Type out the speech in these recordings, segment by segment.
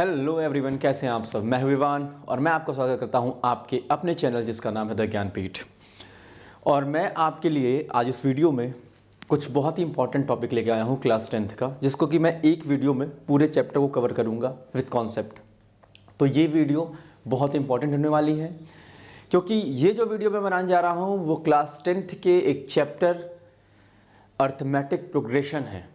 Hello everyone, कैसे हैं आप सब। मैं हूं विवान और मैं आपका स्वागत करता हूं आपके अपने चैनल जिसका नाम है द ज्ञानपीठ। और मैं आपके लिए आज इस वीडियो में कुछ बहुत ही इंपॉर्टेंट टॉपिक लेके आया हूं क्लास 10th का, जिसको कि मैं एक वीडियो में पूरे चैप्टर को कवर करूंगा विद कॉन्सेप्ट। तो ये वीडियो बहुत इंपॉर्टेंट होने वाली है क्योंकि ये जो वीडियो मैं बनाने जा रहा हूँ वो क्लास 10th के एक चैप्टर अर्थमेटिक प्रोग्रेशन है।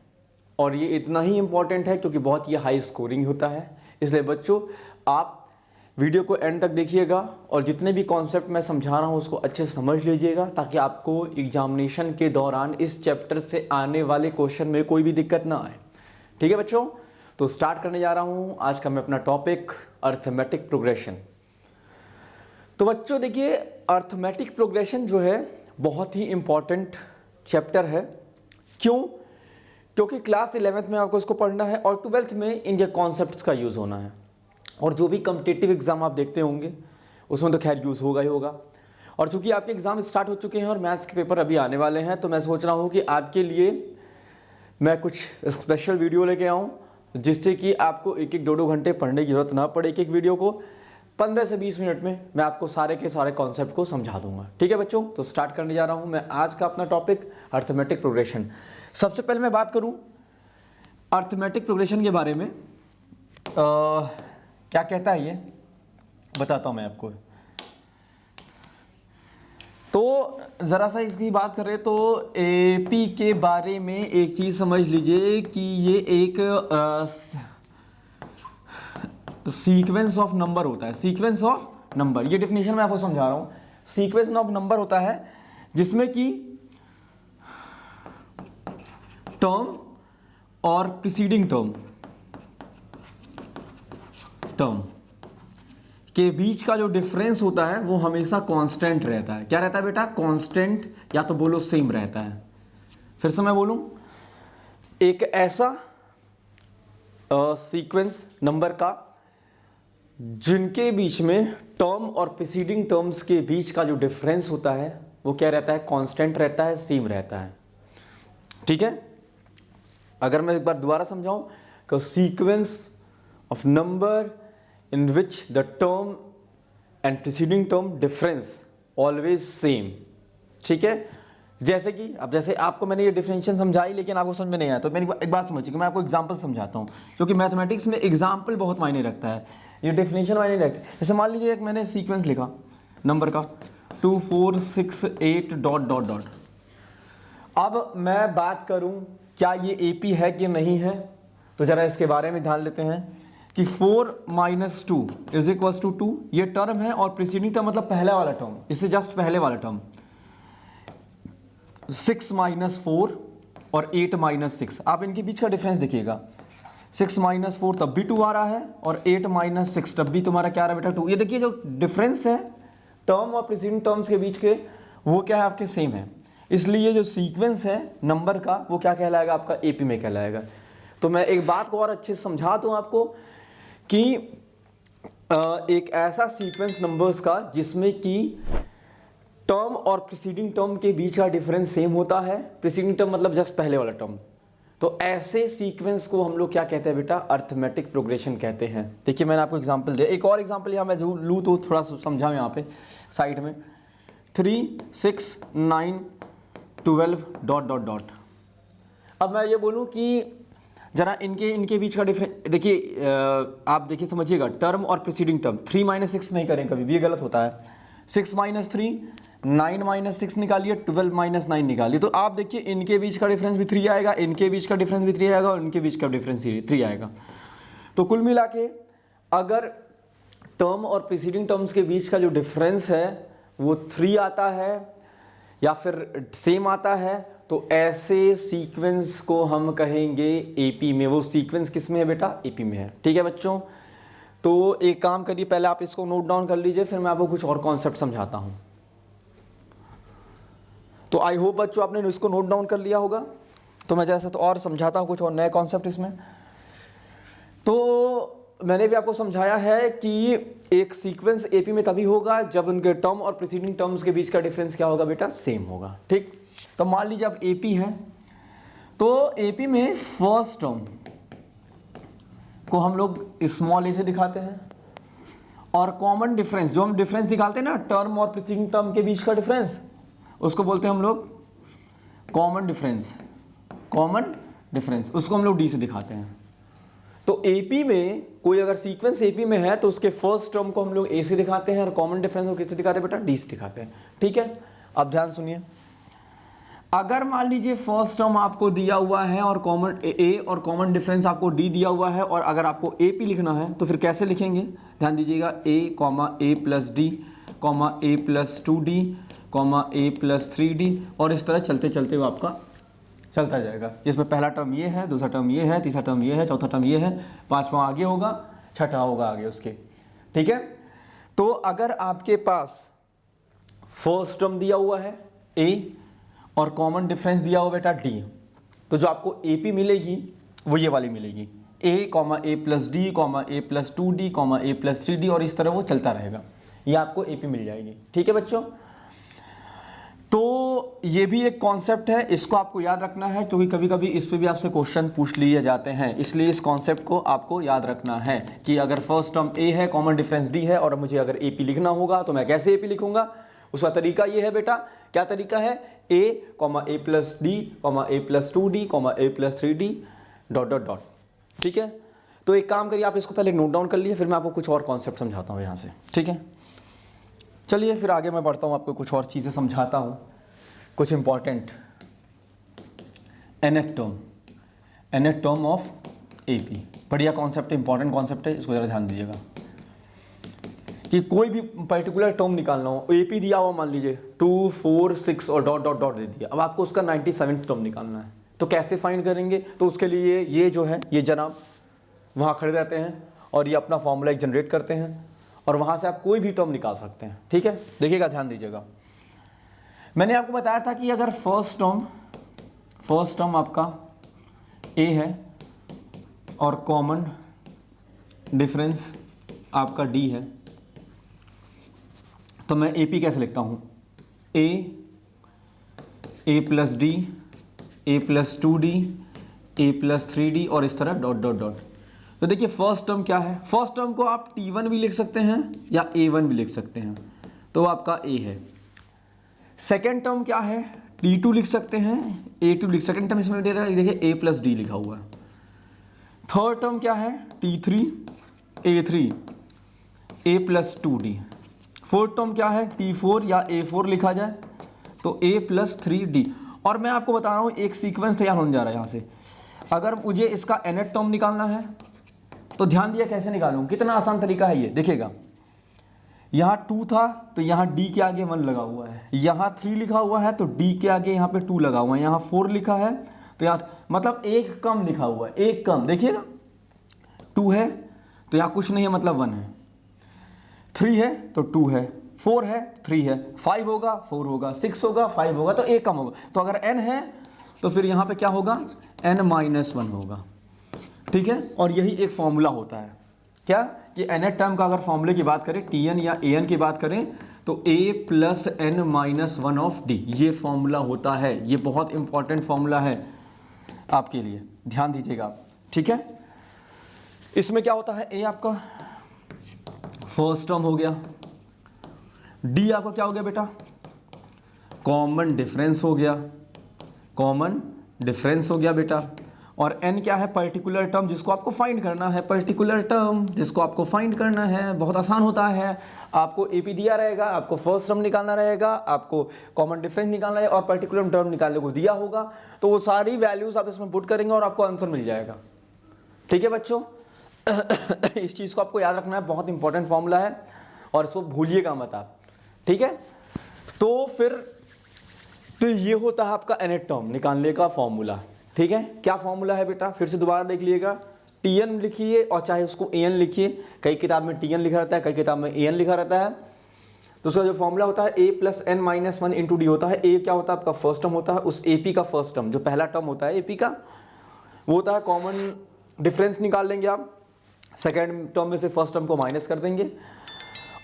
और ये इतना ही इम्पॉर्टेंट है क्योंकि बहुत ये हाई स्कोरिंग होता है। इसलिए बच्चों, आप वीडियो को एंड तक देखिएगा और जितने भी कॉन्सेप्ट मैं समझा रहा हूँ उसको अच्छे से समझ लीजिएगा, ताकि आपको एग्जामिनेशन के दौरान इस चैप्टर से आने वाले क्वेश्चन में कोई भी दिक्कत ना आए। ठीक है बच्चों, तो स्टार्ट करने जा रहा हूँ आज का मैं अपना टॉपिक अर्थमेटिक प्रोग्रेशन। तो बच्चों देखिए, अर्थमेटिक प्रोग्रेशन जो है बहुत ही इम्पॉर्टेंट चैप्टर है। क्यों? क्योंकि क्लास 11th में आपको इसको पढ़ना है और 12th में इनके कॉन्सेप्ट्स का यूज़ होना है। और जो भी कॉम्पिटिटिव एग्ज़ाम आप देखते होंगे उसमें तो खैर यूज़ होगा ही होगा। और चूंकि आपके एग्ज़ाम स्टार्ट हो चुके हैं और मैथ्स के पेपर अभी आने वाले हैं, तो मैं सोच रहा हूँ कि आपके लिए मैं कुछ स्पेशल वीडियो लेके आऊँ जिससे कि आपको एक एक दो घंटे पढ़ने की ज़रूरत ना पड़े। एक एक वीडियो को 15 से 20 मिनट में मैं आपको सारे के सारे कॉन्सेप्ट को समझा दूंगा। ठीक है बच्चों, तो स्टार्ट करने जा रहा हूँ मैं आज का अपना टॉपिक अर्थमेटिक प्रोग्रेशन। सबसे पहले मैं बात करूँ अर्थमेटिक प्रोग्रेशन के बारे में। क्या कहता है ये बताता हूँ मैं आपको। तो ज़रा सा इसकी बात करें तो एपी के बारे में एक चीज़ समझ लीजिए कि ये एक सीक्वेंस ऑफ नंबर होता है। सीक्वेंस ऑफ नंबर, ये डेफिनेशन मैं आपको समझा रहा हूँ। सीक्वेंस ऑफ नंबर होता है जिसमें कि टर्म और प्रीसीडिंग टर्म के बीच का जो डिफरेंस होता है वो हमेशा कांस्टेंट रहता है। क्या रहता है बेटा? कांस्टेंट, या तो बोलो सेम रहता है। फिर से मैं बोलूं, एक ऐसा सीक्वेंस नंबर का जिनके बीच में टर्म और प्रीसीडिंग टर्म्स के बीच का जो डिफरेंस होता है वो क्या रहता है? कांस्टेंट रहता है, सेम रहता है। ठीक है, अगर मैं एक बार दोबारा समझाऊं तो sequence of number in which the term and preceding term difference always same. ठीक है, जैसे कि अब जैसे आपको मैंने ये डिफरेंशिएशन समझाई लेकिन आपको समझ में नहीं आया, तो मेरी एक बात समझिए, मैं आपको एग्जांपल समझाता हूँ क्योंकि मैथमेटिक्स में एग्जांपल बहुत मायने रखता है, ये डिफरेंशिएशन मायने रखता है। जैसे मान लीजिए एक मैंने सीक्वेंस लिखा नंबर का 2 4 6 8 डॉट डॉट डॉट। अब मैं बात करूं क्या ये एपी है कि नहीं है, तो जरा इसके बारे में ध्यान लेते हैं कि 4 - 2 = 2 ये टर्म है और प्रीसीडिंग टर्म मतलब पहला वाला टर्म, इससे जस्ट पहले वाला टर्म। 6 - 4 और 8 - 6, आप इनके बीच का डिफरेंस देखिएगा। 6 - 4 तब भी 2 आ रहा है और 8 - 6 तब भी तुम्हारा क्या आ रहा है बेटा? 2। ये देखिए जो डिफरेंस है टर्म और प्रीसीडिंग टर्म्स के बीच के, वो क्या है? आपके सेम है। इसलिए जो सीक्वेंस है नंबर का वो क्या कहलाएगा? आपका एपी में कहलाएगा। तो मैं एक बात को और अच्छे से समझा दूं आपको कि एक ऐसा सीक्वेंस नंबर्स का जिसमें कि टर्म और प्रीसीडिंग टर्म के बीच का डिफरेंस सेम होता है। प्रीसीडिंग टर्म मतलब जस्ट पहले वाला टर्म। तो ऐसे सीक्वेंस को हम लोग क्या कहते हैं बेटा? अर्थमेटिक प्रोग्रेशन कहते हैं। देखिए मैंने आपको एग्जांपल दिया, एक और एग्जांपल यहाँ मैं लूँ तो थोड़ा समझाऊँ यहाँ पे साइड में। 3 6 9 12 डॉट डॉट डॉट। अब मैं ये बोलूं कि जरा इनके बीच का डिफरेंस देखिए, आप देखिए समझिएगा, टर्म और प्रीसीडिंग टर्म। 3 - 6 नहीं करें कभी भी, ये गलत होता है। 6 - 3 9 - 6 निकालिए, 12 - 9 निकालिए, तो आप देखिए इनके बीच का डिफरेंस भी 3 आएगा, इनके बीच का डिफरेंस भी 3 आएगा और इनके बीच का डिफरेंस 3 आएगा। तो कुल मिला के अगर टर्म और प्रीसीडिंग टर्म्स के बीच का जो डिफरेंस है वो 3 आता है या फिर सेम आता है, तो ऐसे सीक्वेंस को हम कहेंगे एपी में। वो सीक्वेंस किस में है बेटा? एपी में है। ठीक है बच्चों, तो एक काम करिए, पहले आप इसको नोट डाउन कर लीजिए, फिर मैं आपको कुछ और कॉन्सेप्ट समझाता हूं। तो आई होप बच्चों आपने इसको नोट डाउन कर लिया होगा। तो मैं जैसा तो और समझाता हूं कुछ और नए कॉन्सेप्ट इसमें। तो मैंने भी आपको समझाया है कि एक सीक्वेंस एपी में तभी होगा जब उनके टर्म और प्रीसीडिंग टर्म्स के बीच का डिफरेंस क्या होगा बेटा? सेम होगा। ठीक, तो मान लीजिए अब एपी है, तो एपी में फर्स्ट टर्म को हम लोग स्मॉल ए से दिखाते हैं, और कॉमन डिफरेंस जो हम डिफरेंस निकालते हैं ना टर्म और प्रीसीडिंग टर्म के बीच का डिफरेंस, उसको बोलते हैं हम लोग कॉमन डिफरेंस। कॉमन डिफरेंस उसको हम लोग डी से दिखाते हैं। तो एपी में कोई अगर सीक्वेंस एपी में है तो उसके फर्स्ट टर्म को हम लोग ए से दिखाते हैं और कॉमन डिफरेंस को किससे दिखाते हैं बेटा? डी से दिखाते हैं। ठीक है, अब ध्यान सुनिए, अगर मान लीजिए फर्स्ट टर्म आपको दिया हुआ है और कॉमन ए और कॉमन डिफरेंस आपको डी दिया हुआ है, और अगर आपको ए पी लिखना है तो फिर कैसे लिखेंगे? ध्यान दीजिएगा, ए comma A plus D comma A plus 2d comma A plus 3d, और इस तरह चलते चलते वो आपका चलता जाएगा, जिसमें पहला टर्म ये है, दूसरा टर्म ये है, तीसरा टर्म ये है, चौथा टर्म ये है, पांचवा आगे होगा, छठा होगा आगे उसके। ठीक है, तो अगर आपके पास फर्स्ट टर्म दिया हुआ है ए और कॉमन डिफरेंस दिया हुआ बेटा डी, तो जो आपको एपी मिलेगी वो ये वाली मिलेगी, ए comma A plus D comma A plus 2d comma A plus 3d, और इस तरह वो चलता रहेगा, ये आपको एपी मिल जाएगी। ठीक है बच्चों, तो ये भी एक कॉन्सेप्ट है, इसको आपको याद रखना है, क्योंकि कभी कभी इस पे भी आपसे क्वेश्चन पूछ लिए जाते हैं, इसलिए इस कॉन्सेप्ट को आपको याद रखना है कि अगर फर्स्ट टर्म ए है, कॉमन डिफरेंस डी है, और मुझे अगर एपी लिखना होगा तो मैं कैसे एपी लिखूंगा? उसका तरीका ये है बेटा, क्या तरीका है? A comma A plus D comma A plus 2d comma A plus 3d dot dot dot. ठीक है, तो एक काम करिए, आप इसको पहले नोट डाउन कर लिए, फिर मैं आपको कुछ और कॉन्सेप्ट समझाता हूँ यहाँ से। ठीक है, चलिए फिर आगे मैं बढ़ता हूँ, आपको कुछ और चीज़ें समझाता हूँ, कुछ important nth term of AP. बढ़िया कॉन्सेप्ट है, इंपॉर्टेंट कॉन्सेप्ट है, इसको ज़रा ध्यान दीजिएगा कि कोई भी पर्टिकुलर टर्म निकालना हो, एपी दिया हुआ मान लीजिए 2, 4, 6 और डॉट डॉट डॉट दे दिया, अब आपको उसका 97th टर्म निकालना है, तो कैसे फाइंड करेंगे? तो उसके लिए ये जो है ये जनाब वहाँ खड़े रहते हैं और ये अपना फॉर्मूला एक जनरेट करते हैं, और वहाँ से आप कोई भी टर्म निकाल सकते हैं। ठीक है, देखिएगा, ध्यान दीजिएगा, मैंने आपको बताया था कि अगर फर्स्ट टर्म आपका ए है और कॉमन डिफरेंस आपका डी है, तो मैं ए पी कैसे लिखता हूँ? A plus D A plus 2d A plus 3d, और इस तरह डॉट डॉट डॉट। तो देखिए फर्स्ट टर्म क्या है? फर्स्ट टर्म को आप t1 भी लिख सकते हैं या a1 भी लिख सकते हैं, तो आपका a है। सेकेंड टर्म क्या है? t2 लिख सकते हैं, a2 लिख, सेकेंड टर्म इसमें दे रहा है, देखिए a प्लस डी लिखा हुआ है। थर्ड टर्म क्या है? t3 a3 a plus 2d। Fourth term क्या है? t4 या a4 लिखा जाए तो a प्लस 3d। और मैं आपको बता रहा हूँ एक सीक्वेंस तैयार होने जा रहा है यहाँ से। अगर मुझे इसका nth टर्म निकालना है तो ध्यान दिया कैसे निकालूँ, कितना आसान तरीका है ये, देखिएगा, यहाँ 2 था तो यहाँ d के आगे 1 लगा हुआ है, यहाँ 3 लिखा हुआ है तो d के आगे यहाँ पे 2 लगा हुआ है, यहाँ 4 लिखा है तो यहाँ मतलब एक कम लिखा हुआ है, एक कम, देखिएगा 2 है तो यहाँ कुछ नहीं है मतलब 1 है, 3 है तो 2 है, 4 है 3 है, 5 होगा 4 होगा, 6 होगा 5 होगा, तो एक कम होगा। तो अगर n है तो फिर यहाँ पे क्या होगा? n-1 होगा। ठीक है, और यही एक फॉर्मूला होता है क्या कि nth टर्म का अगर फॉर्मूले की बात करें, tn या an की बात करें, तो a plus n-1 of d, ये फॉर्मूला होता है। ये बहुत इंपॉर्टेंट फॉर्मूला है आपके लिए, ध्यान दीजिएगा आप। ठीक है, इसमें क्या होता है? a आपका फर्स्ट टर्म हो गया, d आपका क्या हो गया बेटा? कॉमन डिफरेंस हो गया, कॉमन डिफरेंस हो गया बेटा, और n क्या है? पर्टिकुलर टर्म जिसको आपको फाइंड करना है, पर्टिकुलर टर्म जिसको आपको फाइंड करना है। बहुत आसान होता है, आपको एपी दिया रहेगा, आपको फर्स्ट टर्म निकालना रहेगा, आपको कॉमन डिफरेंस निकालना है और पर्टिकुलर टर्म निकालने को दिया होगा, तो वो सारी वैल्यूज आप इसमें पुट करेंगे और आपको आंसर मिल जाएगा। ठीक है बच्चों, इस चीज़ को आपको याद रखना है, बहुत इंपॉर्टेंट फॉर्मूला है और इसको भूलिएगा मत आप। ठीक है, तो फिर तो ये होता है आपका nth टर्म निकालने का फॉर्मूला। ठीक है, क्या फॉर्मूला है बेटा? फिर से दोबारा देख लीजिएगा, tn लिखिए और चाहे उसको an लिखिए, कई किताब में tn लिखा रहता है, कई किताब में an लिखा रहता है। तो उसका जो फॉर्मूला होता है a plus n-1 into D होता है। a क्या होता है? आपका फर्स्ट टर्म होता है, उस ap का फर्स्ट टर्म, जो पहला टर्म होता है ap का, वो होता है कॉमन डिफरेंस निकाल लेंगे आप, सेकेंड टर्म में से फर्स्ट टर्म को माइनस कर देंगे,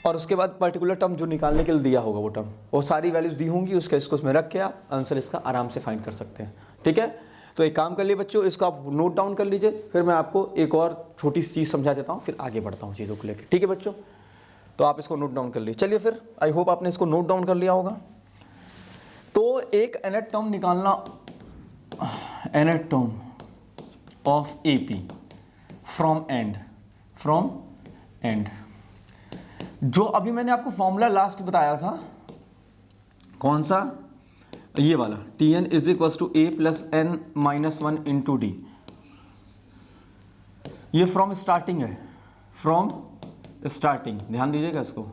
और उसके बाद पर्टिकुलर टर्म जो निकालने के लिए दिया होगा वो टर्म, वो सारी वैल्यूज दी होंगी, उसका इसको उसमें रख के आप आंसर इसका आराम से फाइंड कर सकते हैं। ठीक है, तो एक काम कर लिए बच्चों, इसको आप नोट डाउन कर लीजिए, फिर मैं आपको एक और छोटी सी चीज़ समझा देता हूँ, फिर आगे बढ़ता हूँ चीज़ों को लेकर। ठीक है बच्चों, तो आप इसको नोट डाउन कर लीजिए। चलिए फिर, आई होप आपने इसको नोट डाउन कर लिया होगा। तो एक nth टर्म निकालना, nth term of AP from and, जो अभी मैंने आपको फॉर्मूला लास्ट बताया था, कौन सा, ये वाला, Tn is equal to A plus n minus 1 into D. ये फ्रॉम स्टार्टिंग है, फ्रॉम स्टार्टिंग, ध्यान दीजिएगा इसको।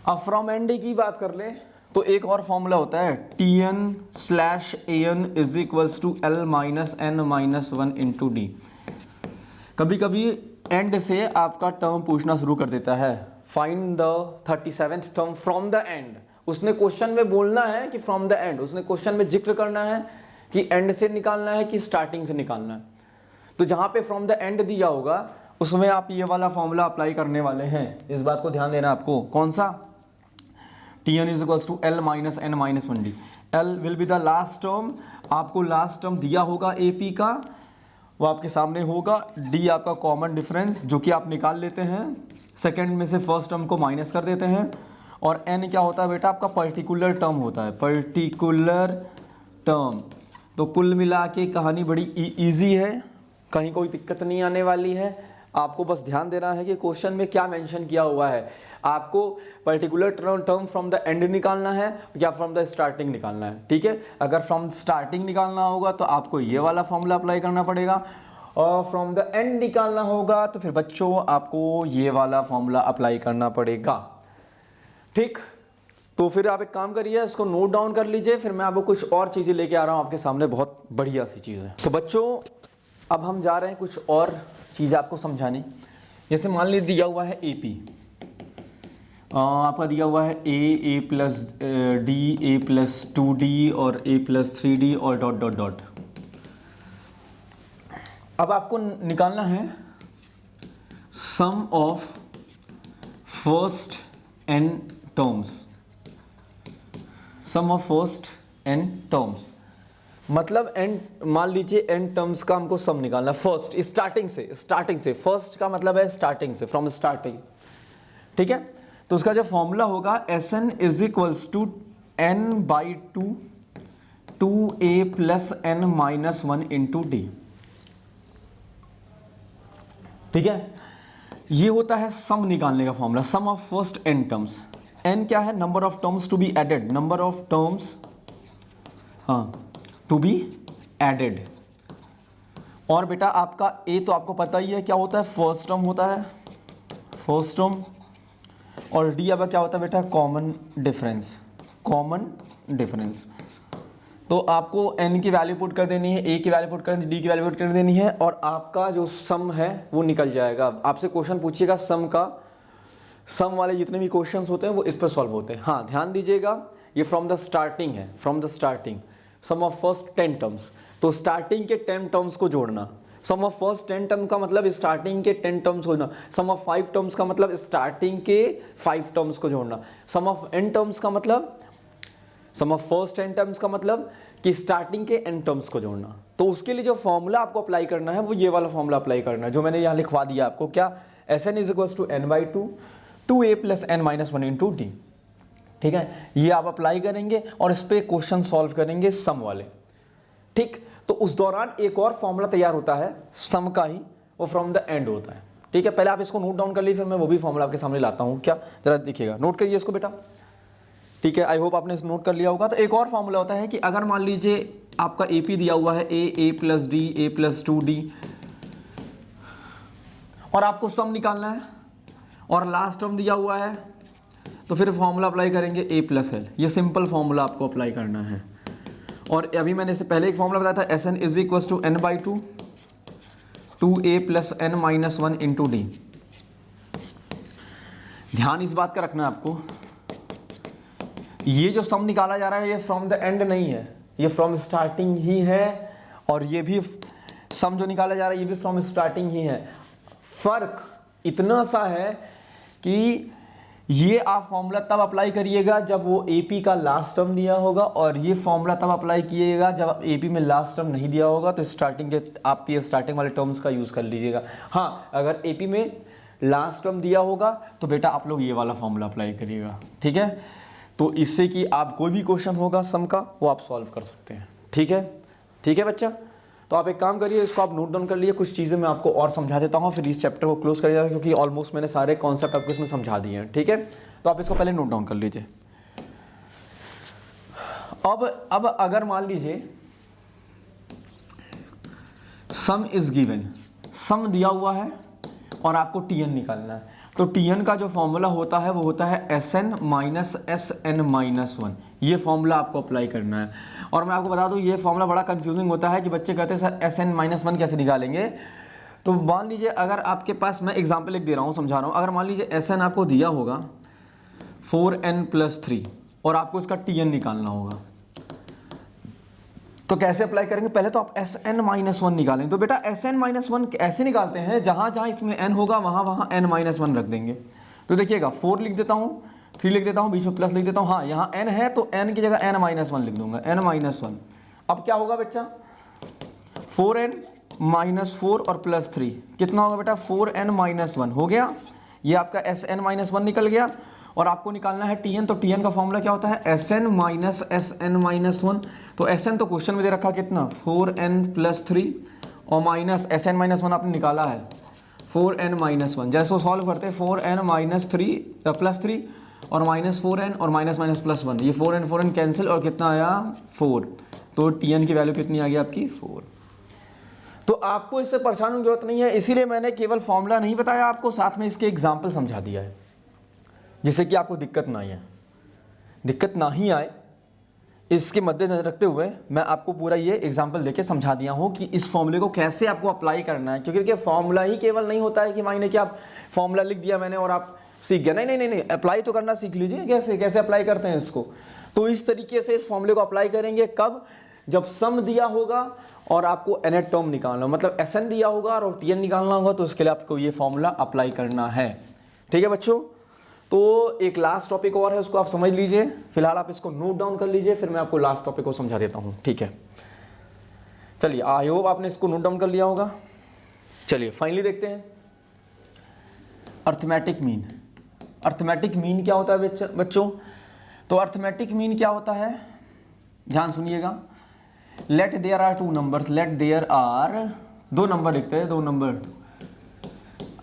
अब फ्रॉम एंड की बात कर ले तो एक और फॉर्मूला होता है Tn/An is equal to L minus n minus 1 into D. कभी कभी एंड से आपका टर्म पूछना शुरू कर देता है, find the 37th term from the end. उसने क्वेश्चन में बोलना है कि फ्रॉम द एंड, उसने क्वेश्चन में जिक्र करना है कि एंड से निकालना है कि स्टार्टिंग से निकालना है। तो जहां पे फ्रॉम द एंड दिया होगा उसमें आप ये वाला फॉर्मूला अप्लाई करने वाले हैं, इस बात को ध्यान देना आपको। कौन सा, Tn is equal to L minus n minus 1 D. L will be the last term, आपको लास्ट टर्म दिया होगा AP का, वो आपके सामने होगा। D आपका कॉमन डिफरेंस जो कि आप निकाल लेते हैं, सेकेंड में से फर्स्ट टर्म को माइनस कर देते हैं, और n क्या होता है बेटा, आपका पर्टिकुलर टर्म होता है, पर्टिकुलर टर्म। तो कुल मिला के कहानी बड़ी ईजी है, कहीं कोई दिक्कत नहीं आने वाली है। आपको बस ध्यान देना है कि क्वेश्चन में क्या मेंशन किया हुआ है। आपको particular term from the end निकालना है या फ्रॉम द स्टार्टिंग निकालना है। ठीक है, अगर फ्रॉम स्टार्टिंग निकालना होगा तो आपको ये वाला फॉर्मूला अप्लाई करना पड़ेगा, और फ्रॉम द एंड निकालना होगा तो फिर बच्चों आपको ये वाला फॉर्मूला अप्लाई करना पड़ेगा। ठीक, तो फिर आप एक काम करिए, इसको नोट डाउन कर लीजिए, फिर मैं आपको कुछ और चीज़ें लेके आ रहा हूँ आपके सामने, बहुत बढ़िया सी चीज़ें। तो बच्चों अब हम जा रहे हैं कुछ और चीज़ आपको समझाने। जैसे मान लीजिए दिया हुआ है AP, आपका दिया हुआ है A plus D, A plus 2D और A प्लस 3D और डॉट डॉट डॉट। अब आपको निकालना है sum of first n terms, sum of first n terms, मतलब n, मान लीजिए n टर्म्स का हमको सम निकालना फर्स्ट, स्टार्टिंग से, फर्स्ट का मतलब है स्टार्टिंग से, फ्रॉम स्टार्टिंग। ठीक है, तो उसका जो फॉर्मूला होगा Sn is equals to n/2 2a plus n minus 1 into D. ठीक है, ये होता है सम निकालने का formula, sum of first n terms. n क्या है, number of terms to be added, number of terms, हाँ, टू बी एडेड। और बेटा आपका a तो आपको पता ही है क्या होता है, फर्स्ट टर्म होता है, फर्स्ट टर्म, और d आपका क्या होता है बेटा, कॉमन डिफरेंस, कॉमन डिफरेंस। तो आपको n की वैल्यू पुट कर देनी है, a की वैल्यू पुट कर देनी है, d की वैल्यू पुट कर देनी है, और आपका जो सम है वो निकल जाएगा। आपसे क्वेश्चन पूछिएगा सम का, सम वाले जितने भी क्वेश्चंस होते हैं वो इस पर सॉल्व होते हैं। हाँ ध्यान दीजिएगा, ये फ्रॉम द स्टार्टिंग है, from the starting, some of first 10 terms, तो स्टार्टिंग के 10 टर्म्स को जोड़ना। सम ऑफ फर्स्ट 10 टर्म का मतलब स्टार्टिंग के 10 टर्म्स को जोड़ना। सम ऑफ 5 टर्म्स का मतलब स्टार्टिंग के 5 टर्म्स को जोड़ना। सम ऑफ n टर्म्स का मतलब, सम ऑफ फर्स्ट 10 टर्म्स का मतलब कि स्टार्टिंग के n टर्म्स को जोड़ना। तो उसके लिए जो फॉर्मूला आपको अप्लाई करना है वो ये वाला फॉर्मूला अप्लाई करना है जो मैंने यहाँ लिखवा दिया आपको। क्या, Sn is equal to n/2 2a plus n minus 1 into D. ठीक है, ये आप अप्लाई करेंगे और इस पर क्वेश्चन सॉल्व करेंगे सम वाले। ठीक, तो उस दौरान एक और फॉर्मूला तैयार होता है सम का ही, वो फ्रॉम द एंड होता है। ठीक है, पहले आप इसको नोट डाउन कर लीजिए, फिर मैं वो भी फॉर्मूला आपके सामने लाता हूँ। क्या, जरा देखिएगा, नोट करिए इसको बेटा। ठीक है, आई होप आपने नोट कर लिया होगा। तो एक और फॉर्मूला होता है कि अगर मान लीजिए आपका AP दिया हुआ है A plus D, A plus 2D, और आपको सम निकालना है और लास्ट टर्म दिया हुआ है, तो फिर फॉर्मूला अप्लाई करेंगे A प्लस L। ये सिंपल फॉर्मूला आपको अप्लाई करना है। और अभी मैंने इससे पहले एक फॉर्मूला बताया था, Sn is equal to n/2 2a plus n minus 1 into D. ध्यान इस बात का रखना है आपको, ये जो सम निकाला जा रहा है ये फ्रॉम द एंड नहीं है, ये फ्रॉम स्टार्टिंग ही है, और ये भी सम जो निकाला जा रहा है ये भी फ्रॉम स्टार्टिंग ही है। फर्क इतना सा है कि ये आप फॉर्मूला तब अप्लाई करिएगा जब वो एपी का लास्ट टर्म दिया होगा, और ये फॉर्मूला तब अप्लाई कीजिएगा जब एपी में लास्ट टर्म नहीं दिया होगा। तो स्टार्टिंग के आप ये स्टार्टिंग वाले टर्म्स का यूज़ कर लीजिएगा। हाँ, अगर एपी में लास्ट टर्म दिया होगा तो बेटा आप लोग ये वाला फॉर्मूला अप्लाई करिएगा, ठीक है। तो इससे कि आप कोई भी क्वेश्चन होगा सम का वो आप सॉल्व कर सकते हैं, ठीक है। ठीक है बच्चा, तो आप एक काम करिए, इसको आप नोट डाउन कर लिए। कुछ चीज़ें मैं आपको और समझा देता हूँ, फिर इस चैप्टर को क्लोज करिएगा, क्योंकि ऑलमोस्ट मैंने सारे कॉन्सेप्ट आपको इसमें समझा दिए हैं, ठीक है। तो आप इसको पहले नोट डाउन कर लीजिए। अब अगर मान लीजिए सम इज गिवन, सम दिया हुआ है और आपको टीएन निकालना है, तो टीएन का जो फॉर्मूला होता है वो होता है S N minus S N minus one. ये फॉर्मूला आपको अप्लाई करना है। और मैं आपको बता दूं ये फॉर्मूला बड़ा कंफ्यूजिंग होता है कि बच्चे कहते हैं sir S N minus one कैसे निकालेंगे। तो मान लीजिए अगर आपके पास, मैं एग्जाम्पल लिख दे रहा हूँ, समझा रहा हूँ। अगर मान लीजिए एस एन आपको दिया होगा 4n+3 और आपको इसका टीएन निकालना होगा, तो कैसे अप्लाई करेंगे? पहले तो आप Sn-1 निकालेंगे। तो बेटा Sn-1 ऐसे निकालते हैं, जहां जहां इसमें n होगा वहां वहां n-1 रख देंगे। तो देखिएगा 4 लिख देता हूं, 3 लिख देता हूं, बीच में प्लस लिख देता हूं। हाँ, यहाँ n है तो n की जगह n-1 लिख दूंगा, n-1। अब क्या होगा बच्चा? 4n-4 और +3 कितना होगा बेटा? 4n-1 हो गया। ये आपका Sn-1 निकल गया। और आपको निकालना है टीएन। तो टीएन का फॉर्मूला क्या होता है? Sn minus Sn-1। तो Sn तो क्वेश्चन में दे रखा कितना? 4n+3 और माइनस Sn-1 आपने निकाला है 4n-1। जैसे सॉल्व करते हैं 4n-3 और -4n और -+1, ये 4n कैंसिल और कितना आया? 4। तो टीएन की वैल्यू कितनी आ गई आपकी? 4। तो आपको इससे परेशान होने की जरूरत नहीं है, इसीलिए मैंने केवल फॉर्मूला नहीं बताया आपको, साथ में इसके एग्जाम्पल समझा दिया है, जिससे कि आपको दिक्कत ना ही आए। इसके मद्देनजर रखते हुए मैं आपको पूरा ये एग्जांपल देके समझा दिया हूँ कि इस फॉर्मूले को कैसे आपको अप्लाई करना है। क्योंकि फॉर्मूला ही केवल नहीं होता है कि मायने कि आप फॉर्मूला लिख दिया मैंने और आप सीख गए। नहीं, अप्लाई तो करना सीख लीजिए। कैसे अप्लाई करते हैं इसको? तो इस तरीके से इस फॉर्मूले को अप्लाई करेंगे। कब? जब सम दिया होगा और आपको nth टर्म निकालना, मतलब Sn दिया होगा और Tn निकालना होगा, तो उसके लिए आपको ये फॉर्मूला अप्लाई करना है। ठीक है बच्चों, तो एक लास्ट टॉपिक और है, उसको आप समझ लीजिए। फिलहाल आप इसको नोट डाउन कर लीजिए, फिर मैं आपको लास्ट टॉपिक को समझा देता हूँ। ठीक है, चलिए, आई होप आपने इसको नोट डाउन कर लिया होगा। चलिए फाइनली देखते हैं अर्थमेटिक मीन। अर्थमेटिक मीन क्या होता है बच्चों? तो अर्थमेटिक मीन क्या होता है, ध्यान सुनिएगा। Let there are 2 numbers, let there are 2 number लिखते हैं, 2 नंबर।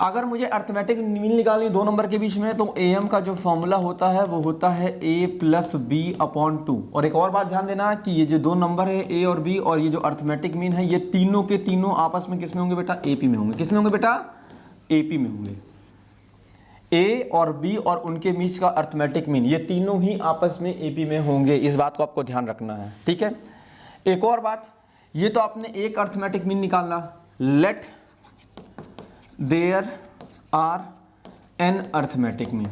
अगर मुझे अर्थमेटिक मीन निकालनी 2 नंबर के बीच में, तो am का जो फॉर्मूला होता है वो होता है a + b/2। और एक और बात ध्यान देना कि ये जो 2 नंबर है a और b, और ये जो अर्थमेटिक मीन है, ये तीनों के तीनों आपस में किस में होंगे बेटा? AP में होंगे। किस में होंगे बेटा? AP में होंगे। a और b और उनके बीच का अर्थमेटिक मीन, ये तीनों ही आपस में AP में होंगे। इस बात को आपको ध्यान रखना है। ठीक है, एक और बात, ये तो आपने एक अर्थमेटिक मीन निकालना। Let there are n arithmetic mean,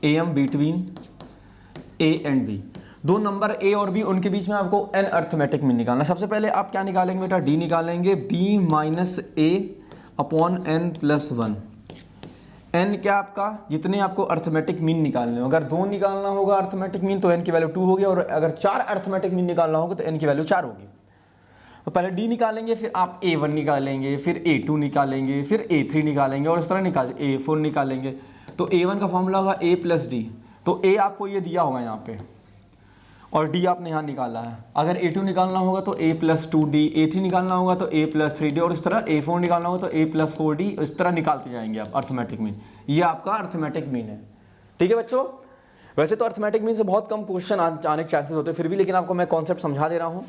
am between a and b। 2 number a और b, उनके बीच में आपको n अर्थमेटिक मीन निकालना। सबसे पहले आप क्या निकालेंगे बेटा? d निकालेंगे, b - a/n+1। n क्या आपका? जितने आपको अर्थमेटिक मीन निकालने हो। अगर 2 निकालना होगा अर्थमेटिक मीन तो n की वैल्यू 2 होगी, और अगर 4 अर्थमेटिक मीन निकालना होगा तो n की वैल्यू 4 होगी। तो पहले d निकालेंगे, फिर आप a1 निकालेंगे, फिर a2 निकालेंगे, फिर a3 निकालेंगे, और इस तरह a4 निकालेंगे। तो a1 का फॉर्मूला होगा a + d। तो a आपको ये दिया होगा यहाँ पे, और d आपने यहाँ निकाला है। अगर a2 निकालना होगा तो a + 2d, a3 निकालना होगा तो a + 3d, और इस तरह a4 निकालना होगा तो a + 4d। इस तरह निकालते जाएंगे आप अर्थमेटिक मीन। ये आपका अर्थमेटिक मीन है। ठीक है बच्चों, वैसे तो अर्थमेटिक मीन से बहुत कम क्वेश्चन आने के चांसेस होते हैं, फिर भी लेकिन आपको मैं कॉन्सेप्ट समझा दे रहा हूँ।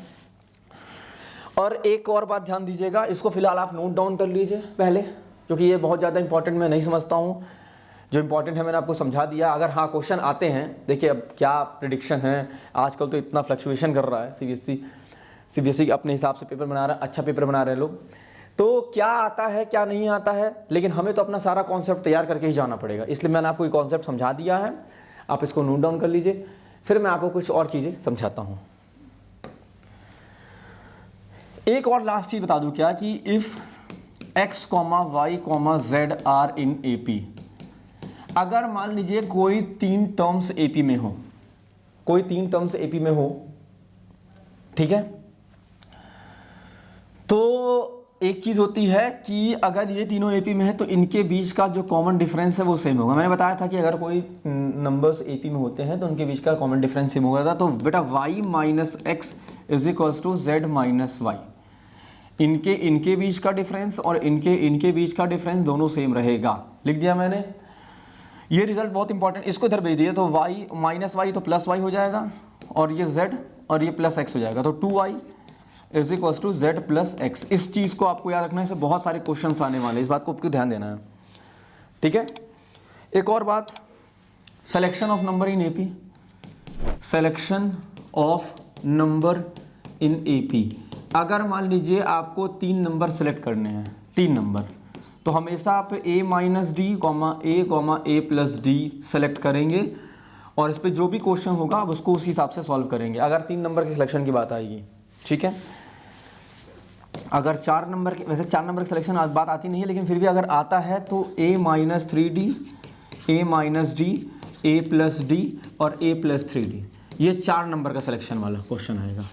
और एक और बात ध्यान दीजिएगा, इसको फिलहाल आप नोट डाउन कर लीजिए पहले, क्योंकि ये बहुत ज़्यादा इंपॉर्टेंट मैं नहीं समझता हूँ। जो इंपॉर्टेंट है मैंने आपको समझा दिया। अगर हाँ क्वेश्चन आते हैं, देखिए अब क्या प्रिडिक्शन है, आजकल तो इतना फ्लक्चुएशन कर रहा है सीबीएसई अपने हिसाब से पेपर बना रहा है, अच्छा पेपर बना रहे हैं लोग। तो क्या आता है क्या नहीं आता है, लेकिन हमें तो अपना सारा कॉन्सेप्ट तैयार करके ही जाना पड़ेगा। इसलिए मैंने आपको ये कॉन्सेप्ट समझा दिया है, आप इसको नोट डाउन कर लीजिए, फिर मैं आपको कुछ और चीज़ें समझाता हूँ। एक और लास्ट चीज़ बता दूँ क्या, कि if x, y, z are in AP। अगर मान लीजिए कोई 3 टर्म्स एपी में हो, कोई 3 टर्म्स एपी में हो, ठीक है, तो एक चीज होती है कि अगर ये तीनों एपी में है तो इनके बीच का जो कॉमन डिफरेंस है वो सेम होगा। मैंने बताया था कि अगर कोई नंबर्स एपी में होते हैं तो उनके बीच का कॉमन डिफरेंस सेम होगा था। तो बेटा y minus X is equals to Z minus Y, इनके बीच का डिफरेंस और इनके बीच का डिफरेंस दोनों सेम रहेगा। लिख दिया मैंने। ये रिजल्ट बहुत इंपॉर्टेंट, इसको इधर भेज दिया तो y माइनस वाई तो प्लस वाई हो जाएगा, और ये z और ये प्लस x हो जाएगा। तो 2y is equals to Z plus X. इस चीज़ को आपको याद रखना है, इससे बहुत सारे क्वेश्चंस आने वाले हैं, इस बात को आपको ध्यान देना है, ठीक है। एक और बात, selection of number in AP, selection of number in AP. अगर मान लीजिए आपको 3 नंबर सेलेक्ट करने हैं, 3 नंबर, तो हमेशा आप a minus D a plus D select करेंगे और इस पर जो भी क्वेश्चन होगा आप उसको उस हिसाब से सॉल्व करेंगे अगर 3 नंबर के सिलेक्शन की बात आएगी, ठीक है। अगर 4 नंबर के, वैसे 4 नंबर की सिलेक्शन आज बात आती नहीं है, लेकिन फिर भी अगर आता है तो a minus 3d, a minus D, a plus D और a प्लस 3d, ये 4 नंबर का सिलेक्शन वाला क्वेश्चन आएगा।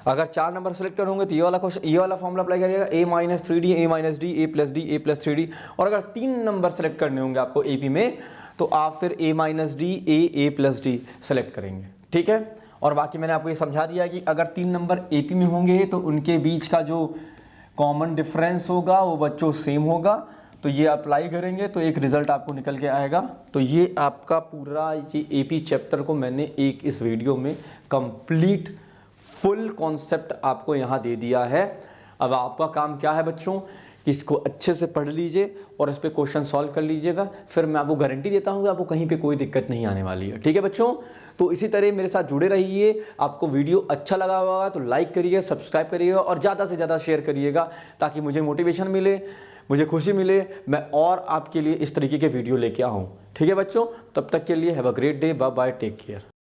अगर 4 नंबर सेलेक्ट करोगे तो ये वाला क्वेश्चन, ये वाला फॉर्मूला अप्लाई करिएगा, a minus 3d, a minus D, a plus D, a plus 3d। और अगर 3 नंबर सेलेक्ट करने होंगे आपको एपी में तो आप फिर a minus D, a plus D select करेंगे, ठीक है। और बाकी मैंने आपको ये समझा दिया कि अगर 3 नंबर एपी में होंगे तो उनके बीच का जो कॉमन डिफरेंस होगा वो बच्चों सेम होगा, तो ये अप्लाई करेंगे तो एक रिजल्ट आपको निकल के आएगा। तो ये आपका पूरा ये एपी चैप्टर को मैंने एक इस वीडियो में कंप्लीट फुल कॉन्सेप्ट आपको यहाँ दे दिया है। अब आपका काम क्या है बच्चों कि इसको अच्छे से पढ़ लीजिए और इस पे क्वेश्चन सॉल्व कर लीजिएगा, फिर मैं आपको गारंटी देता हूँ कि आपको कहीं पे कोई दिक्कत नहीं आने वाली है, ठीक है बच्चों। तो इसी तरह मेरे साथ जुड़े रहिए। आपको वीडियो अच्छा लगा होगा तो लाइक करिएगा, सब्सक्राइब करिएगा और ज़्यादा से ज़्यादा शेयर करिएगा ताकि मुझे मोटिवेशन मिले, मुझे खुशी मिले, मैं और आपके लिए इस तरीके के वीडियो लेके आऊँ, ठीक है बच्चों। तब तक के लिए have a great day, bye bye, take care.